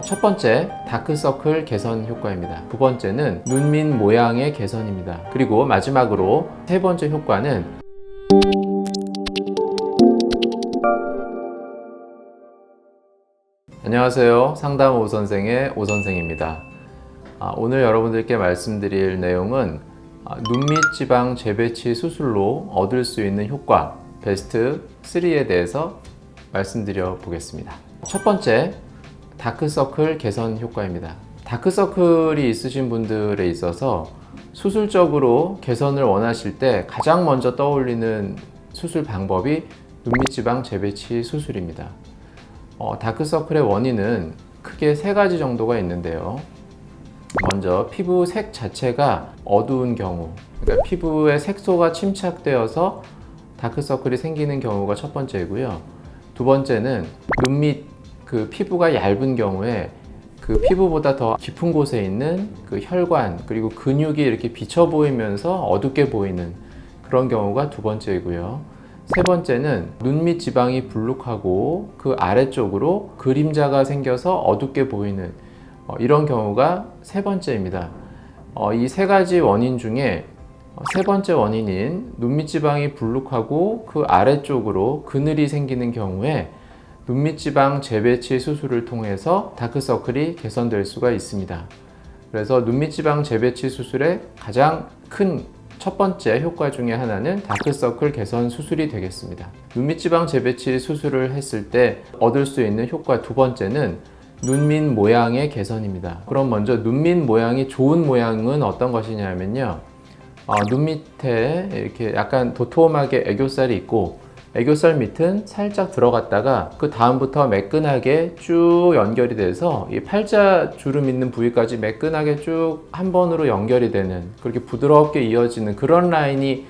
첫 번째, 다크서클 개선 효과입니다. 두 번째는 눈밑 모양의 개선입니다. 그리고 마지막으로 세 번째 효과는 안녕하세요. 상담 오선생의 오선생입니다. 오늘 여러분들께 말씀드릴 내용은 눈밑 지방 재배치 수술로 얻을 수 있는 효과 베스트 3에 대해서 말씀드려 보겠습니다. 첫 번째, 다크서클 개선 효과입니다. 다크서클이 있으신 분들에 있어서 수술적으로 개선을 원하실 때 가장 먼저 떠올리는 수술 방법이 눈밑 지방 재배치 수술입니다. 다크서클의 원인은 크게 세 가지 정도가 있는데요. 먼저 피부 색 자체가 어두운 경우, 그러니까 피부의 색소가 침착되어서 다크서클이 생기는 경우가 첫 번째이고요. 두 번째는 눈밑 피부가 얇은 경우에 그 피부보다 더 깊은 곳에 있는 그 혈관 그리고 근육이 이렇게 비쳐 보이면서 어둡게 보이는 그런 경우가 두 번째이고요. 세 번째는 눈밑 지방이 불룩하고 그 아래쪽으로 그림자가 생겨서 어둡게 보이는 이런 경우가 세 번째입니다. 이 세 가지 원인 중에 세 번째 원인인 눈밑 지방이 불룩하고 그 아래쪽으로 그늘이 생기는 경우에 눈밑 지방 재배치 수술을 통해서 다크서클이 개선될 수가 있습니다. 그래서 눈밑 지방 재배치 수술의 가장 큰 첫 번째 효과 중에 하나는 다크서클 개선 수술이 되겠습니다. 눈밑 지방 재배치 수술을 했을 때 얻을 수 있는 효과 두 번째는 눈밑 모양의 개선입니다. 그럼 먼저 눈밑 모양이 좋은 모양은 어떤 것이냐면요. 눈 밑에 이렇게 약간 도톰하게 애교살이 있고 애교살 밑은 살짝 들어갔다가 그 다음부터 매끈하게 쭉 연결이 돼서 이 팔자 주름 있는 부위까지 매끈하게 쭉 한 번으로 연결이 되는 그렇게 부드럽게 이어지는 그런 라인이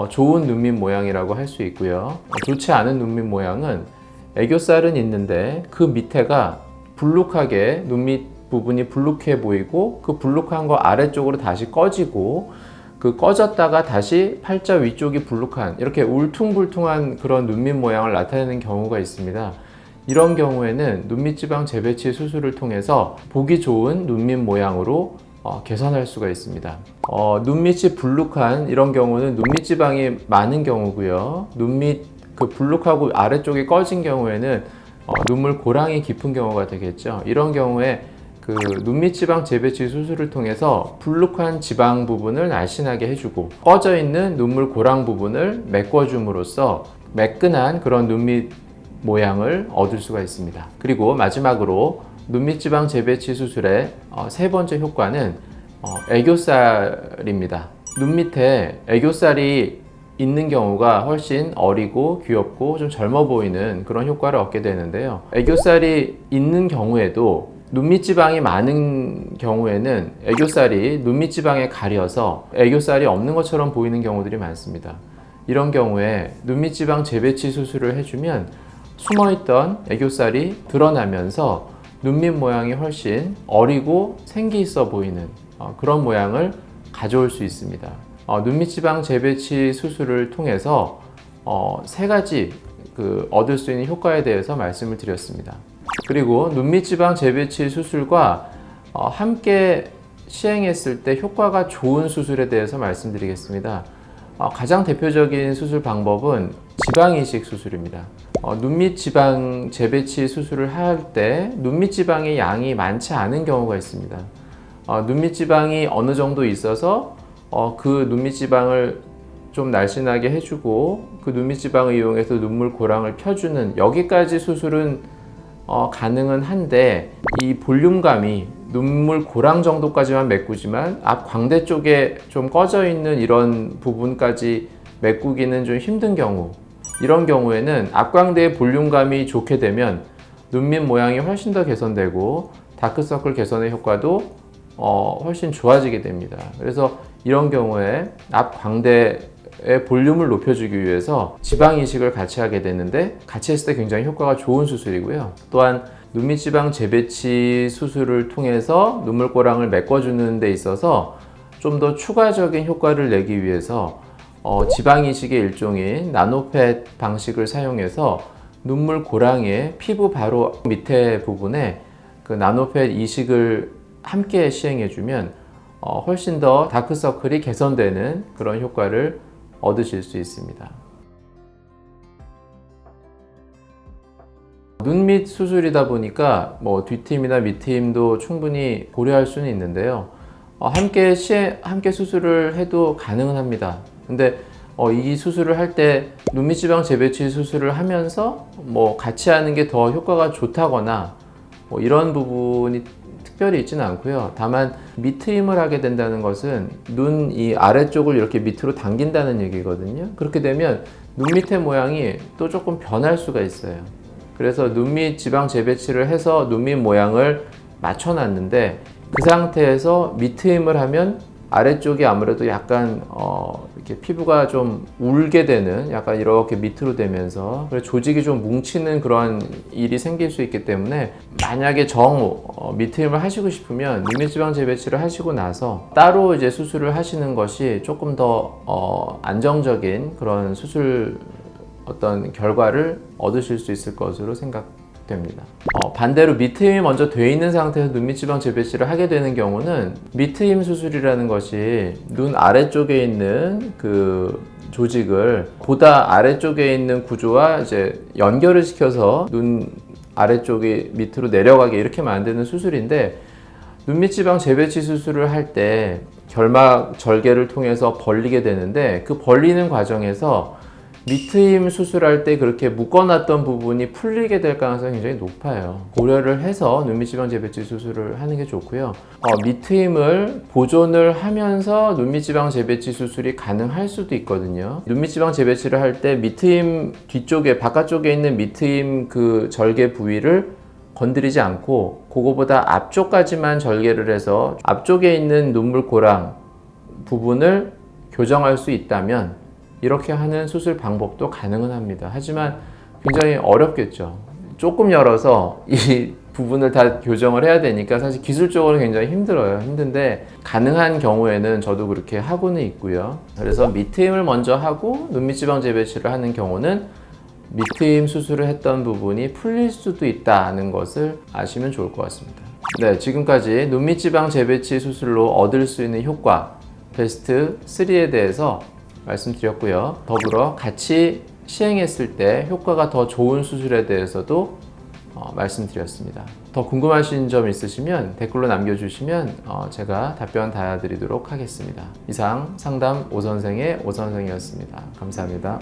좋은 눈밑 모양이라고 할 수 있고요. 좋지 않은 눈밑 모양은 애교살은 있는데 그 밑에가 불룩하게 눈밑 부분이 불룩해 보이고 그 불룩한 거 아래쪽으로 다시 꺼지고 그 꺼졌다가 다시 팔자 위쪽이 불룩한 이렇게 울퉁불퉁한 그런 눈밑 모양을 나타내는 경우가 있습니다. 이런 경우에는 눈밑 지방 재배치 수술을 통해서 보기 좋은 눈밑 모양으로 개선할 수가 있습니다. 눈밑이 불룩한 이런 경우는 눈밑 지방이 많은 경우고요. 눈밑 불룩하고 아래쪽이 꺼진 경우에는 눈물 고랑이 깊은 경우가 되겠죠. 이런 경우에 눈밑 지방 재배치 수술을 통해서 불룩한 지방 부분을 날씬하게 해주고 꺼져 있는 눈물 고랑 부분을 메꿔줌으로써 매끈한 그런 눈밑 모양을 얻을 수가 있습니다. 그리고 마지막으로 눈밑 지방 재배치 수술의 세 번째 효과는 애교살입니다. 눈 밑에 애교살이 있는 경우가 훨씬 어리고 귀엽고 좀 젊어 보이는 그런 효과를 얻게 되는데요. 애교살이 있는 경우에도 눈밑 지방이 많은 경우에는 애교살이 눈밑 지방에 가려서 애교살이 없는 것처럼 보이는 경우들이 많습니다. 이런 경우에 눈밑 지방 재배치 수술을 해주면 숨어있던 애교살이 드러나면서 눈밑 모양이 훨씬 어리고 생기 있어 보이는 그런 모양을 가져올 수 있습니다. 눈밑 지방 재배치 수술을 통해서 세 가지 얻을 수 있는 효과에 대해서 말씀을 드렸습니다. 그리고 눈밑 지방 재배치 수술과 함께 시행했을 때 효과가 좋은 수술에 대해서 말씀드리겠습니다. 가장 대표적인 수술 방법은 지방이식 수술입니다. 눈밑 지방 재배치 수술을 할 때 눈밑 지방의 양이 많지 않은 경우가 있습니다. 눈밑 지방이 어느 정도 있어서 그 눈밑 지방을 좀 날씬하게 해주고 그 눈밑 지방을 이용해서 눈물 고랑을 펴주는 여기까지 수술은 가능은 한데 이 볼륨감이 눈물 고랑 정도까지만 메꾸지만 앞 광대 쪽에 좀 꺼져 있는 이런 부분까지 메꾸기는 좀 힘든 경우, 이런 경우에는 앞광대의 볼륨감이 좋게 되면 눈밑 모양이 훨씬 더 개선되고 다크서클 개선의 효과도 훨씬 좋아지게 됩니다. 그래서 이런 경우에 앞광대의 볼륨을 높여주기 위해서 지방 이식을 같이 하게 되는데 같이 했을 때 굉장히 효과가 좋은 수술이고요. 또한 눈밑 지방 재배치 수술을 통해서 눈물고랑을 메꿔주는 데 있어서 좀 더 추가적인 효과를 내기 위해서 지방 이식의 일종인 나노펫 방식을 사용해서 눈물 고랑의 피부 바로 밑에 부분에 그 나노펫 이식을 함께 시행해주면 훨씬 더 다크서클이 개선되는 그런 효과를 얻으실 수 있습니다. 눈밑 수술이다 보니까 뭐 뒷팀이나 밑팀도 충분히 고려할 수는 있는데요. 함께 수술을 해도 가능은 합니다. 근데 이 수술을 할 때 눈밑 지방 재배치 수술을 하면서 뭐 같이 하는 게 더 효과가 좋다거나 뭐 이런 부분이 특별히 있지는 않고요. 다만 밑트임을 하게 된다는 것은 눈 이 아래쪽을 이렇게 밑으로 당긴다는 얘기거든요. 그렇게 되면 눈 밑의 모양이 또 조금 변할 수가 있어요. 그래서 눈밑 지방 재배치를 해서 눈밑 모양을 맞춰놨는데 그 상태에서 밑트임을 하면 아래쪽이 아무래도 약간 이렇게 피부가 좀 울게 되는, 약간 이렇게 밑으로 되면서 조직이 좀 뭉치는 그런 일이 생길 수 있기 때문에, 만약에 밑트임을 하시고 싶으면 눈밑 지방 재배치를 하시고 나서 따로 이제 수술을 하시는 것이 조금 더 안정적인 그런 수술 어떤 결과를 얻으실 수 있을 것으로 생각됩니다. 반대로 밑트임이 먼저 돼 있는 상태에서 눈밑 지방 재배치를 하게 되는 경우는 밑트임 수술이라는 것이 눈 아래쪽에 있는 그 조직을 보다 아래쪽에 있는 구조와 이제 연결을 시켜서 눈 아래쪽이 밑으로 내려가게 이렇게 만드는 수술인데, 눈밑 지방 재배치 수술을 할 때 결막 절개를 통해서 벌리게 되는데, 그 벌리는 과정에서 밑트임 수술할 때 그렇게 묶어놨던 부분이 풀리게 될 가능성이 굉장히 높아요. 고려를 해서 눈밑 지방 재배치 수술을 하는 게 좋고요. 밑트임을 보존을 하면서 눈밑 지방 재배치 수술이 가능할 수도 있거든요. 눈밑 지방 재배치를 할 때 밑트임 뒤쪽에, 바깥쪽에 있는 밑트임 그 절개 부위를 건드리지 않고 그거보다 앞쪽까지만 절개를 해서 앞쪽에 있는 눈물 고랑 부분을 교정할 수 있다면 이렇게 하는 수술 방법도 가능은 합니다. 하지만 굉장히 어렵겠죠. 조금 열어서 이 부분을 다 교정을 해야 되니까 사실 기술적으로 굉장히 힘들어요. 힘든데 가능한 경우에는 저도 그렇게 하고는 있고요. 그래서 밑트임을 먼저 하고 눈밑 지방 재배치를 하는 경우는 밑트임 수술을 했던 부분이 풀릴 수도 있다는 것을 아시면 좋을 것 같습니다. 네, 지금까지 눈밑 지방 재배치 수술로 얻을 수 있는 효과 베스트 3에 대해서 말씀드렸고요. 더불어 같이 시행했을 때 효과가 더 좋은 수술에 대해서도 말씀드렸습니다. 더 궁금하신 점 있으시면 댓글로 남겨주시면 제가 답변 달아드리도록 하겠습니다. 이상 상담 오선생의 오선생이었습니다. 감사합니다.